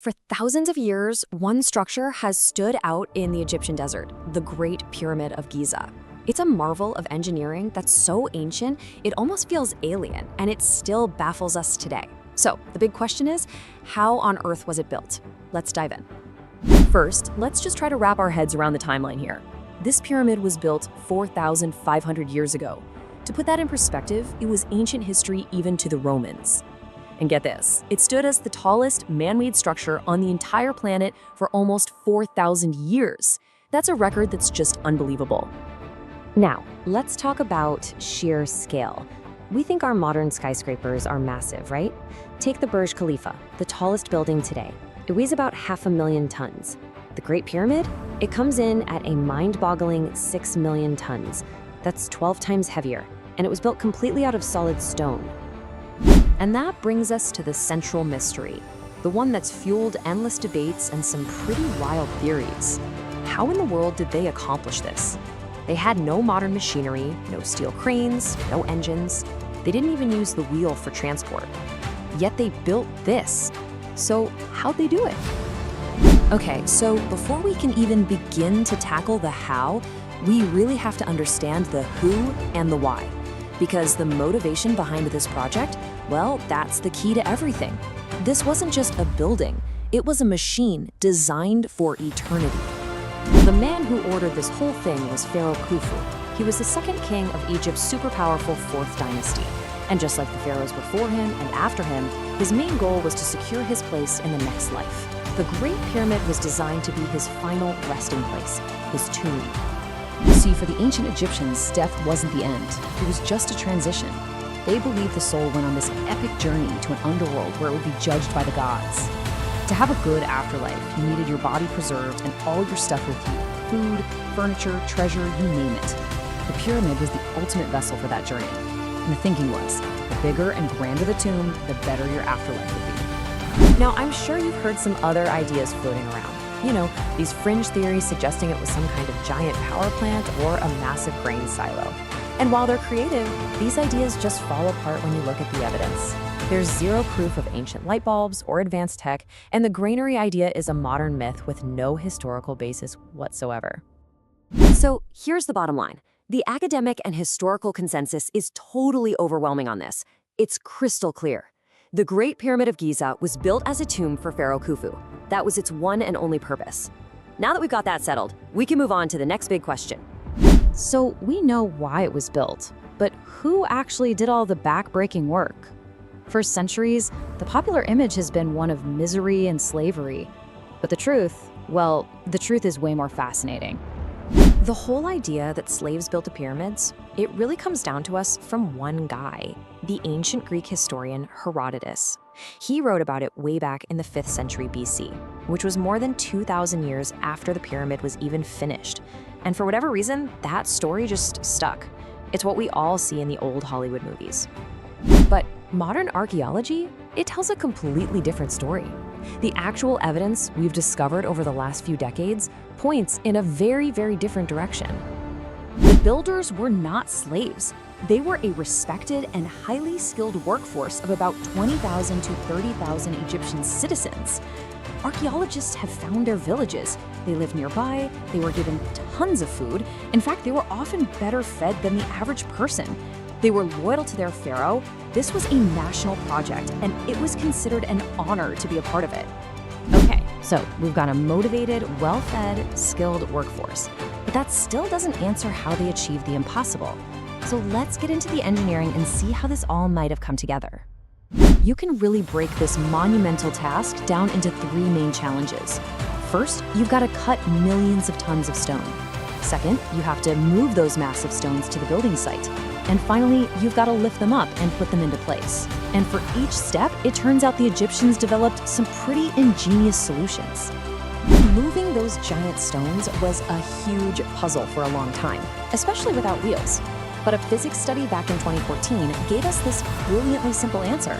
For thousands of years, one structure has stood out in the Egyptian desert, the Great Pyramid of Giza. It's a marvel of engineering that's so ancient, it almost feels alien, and it still baffles us today. So, the big question is, how on earth was it built? Let's dive in. First, let's just try to wrap our heads around the timeline here. This pyramid was built 4,500 years ago. To put that in perspective, it was ancient history even to the Romans. And get this, it stood as the tallest man-made structure on the entire planet for almost 4,000 years. That's a record that's just unbelievable. Now, let's talk about sheer scale. We think our modern skyscrapers are massive, right? Take the Burj Khalifa, the tallest building today. It weighs about 500,000 tons. The Great Pyramid? It comes in at a mind-boggling 6 million tons. That's 12 times heavier, and it was built completely out of solid stone. And that brings us to the central mystery, the one that's fueled endless debates and some pretty wild theories. How in the world did they accomplish this? They had no modern machinery, no steel cranes, no engines. They didn't even use the wheel for transport. Yet they built this. So how'd they do it? Okay, so before we can even begin to tackle the how, we really have to understand the who and the why. Because the motivation behind this project, well, that's the key to everything. This wasn't just a building, it was a machine designed for eternity. The man who ordered this whole thing was Pharaoh Khufu. He was the second king of Egypt's super powerful 4th dynasty. And just like the pharaohs before him and after him, his main goal was to secure his place in the next life. The Great Pyramid was designed to be his final resting place, his tomb. You see, for the ancient Egyptians, death wasn't the end. It was just a transition. They believed the soul went on this epic journey to an underworld where it would be judged by the gods. To have a good afterlife, you needed your body preserved and all your stuff with you. Food, furniture, treasure, you name it. The pyramid was the ultimate vessel for that journey. And the thinking was, the bigger and grander the tomb, the better your afterlife would be. Now, I'm sure you've heard some other ideas floating around. You know, these fringe theories suggesting it was some kind of giant power plant or a massive grain silo. And while they're creative, these ideas just fall apart when you look at the evidence. There's zero proof of ancient light bulbs or advanced tech, and the granary idea is a modern myth with no historical basis whatsoever. So here's the bottom line. The academic and historical consensus is totally overwhelming on this. It's crystal clear. The Great Pyramid of Giza was built as a tomb for Pharaoh Khufu. That was its one and only purpose. Now that we've got that settled, we can move on to the next big question. So we know why it was built, but who actually did all the back-breaking work? For centuries, the popular image has been one of misery and slavery. But the truth, well, the truth is way more fascinating. The whole idea that slaves built the pyramids, it really comes down to us from one guy, the ancient Greek historian Herodotus. He wrote about it way back in the 5th century BC, which was more than 2,000 years after the pyramid was even finished. And for whatever reason, that story just stuck. It's what we all see in the old Hollywood movies. But modern archaeology, it tells a completely different story. The actual evidence we've discovered over the last few decades points in a very, very different direction. The builders were not slaves. They were a respected and highly skilled workforce of about 20,000 to 30,000 Egyptian citizens. Archaeologists have found their villages. They lived nearby, they were given tons of food. In fact, they were often better fed than the average person. They were loyal to their pharaoh. This was a national project, and it was considered an honor to be a part of it. Okay, so we've got a motivated, well-fed, skilled workforce. But that still doesn't answer how they achieved the impossible. So let's get into the engineering and see how this all might have come together. You can really break this monumental task down into 3 main challenges. First, you've got to cut millions of tons of stone. Second, you have to move those massive stones to the building site. And finally, you've got to lift them up and put them into place. And for each step, it turns out the Egyptians developed some pretty ingenious solutions. Moving those giant stones was a huge puzzle for a long time, especially without wheels. But a physics study back in 2014 gave us this brilliantly simple answer.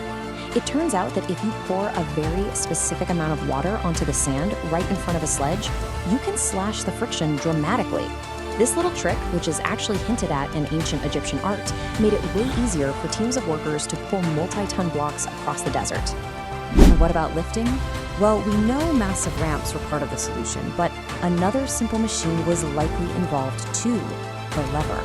It turns out that if you pour a very specific amount of water onto the sand right in front of a sledge, you can slash the friction dramatically. This little trick, which is actually hinted at in ancient Egyptian art, made it way easier for teams of workers to pull multi-ton blocks across the desert. And what about lifting? Well, we know massive ramps were part of the solution, but another simple machine was likely involved too, the lever.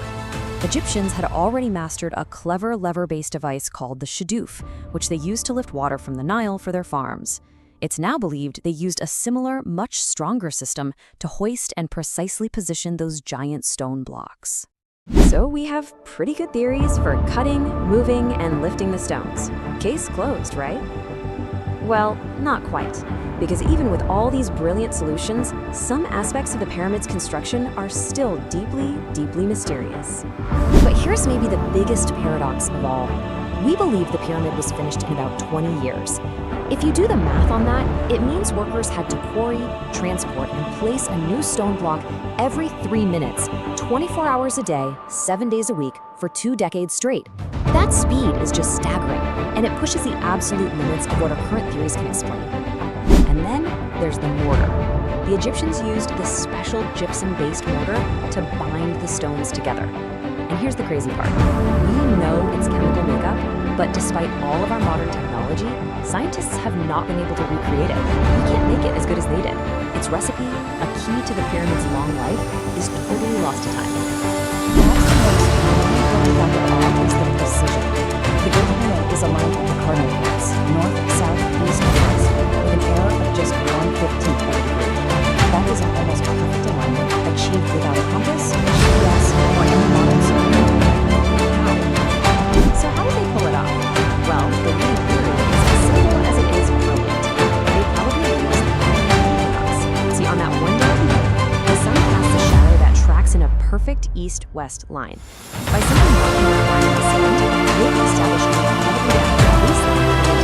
Egyptians had already mastered a clever lever-based device called the shadoof, which they used to lift water from the Nile for their farms. It's now believed they used a similar, much stronger system to hoist and precisely position those giant stone blocks. So we have pretty good theories for cutting, moving, and lifting the stones. Case closed, right? Well, not quite, because even with all these brilliant solutions, some aspects of the pyramid's construction are still deeply, deeply mysterious. But here's maybe the biggest paradox of all. We believe the pyramid was finished in about 20 years. If you do the math on that, it means workers had to quarry, transport, and place a new stone block every 3 minutes, 24 hours a day, 7 days a week, for 2 decades straight. That speed is just staggering, and it pushes the absolute limits of what our current theories can explain. And then there's the mortar. The Egyptians used this special gypsum-based mortar to bind the stones together. And here's the crazy part. We know its chemical makeup, but despite all of our modern technology, scientists have not been able to recreate it. We can't make it as good as they did. Its recipe, a key to the pyramid's long life, is totally lost to time. Perhaps the most mind-blowing factor of all is the precision. The Great Pyramid is aligned with the cardinal points, north, south, east, and west, with an error of just 1/15 of a degree. That is an almost perfect alignment achieved without a compass, GPS, or any modern survey. How? So how did they pull it off? Well, the leading theory is as simple as it is brilliant. They probably used equinox. See, on that one day of the year, the sun casts a shadow that tracks in a perfect east-west line. By simply marking that line in the sand, they can establish an incredibly accurate baseline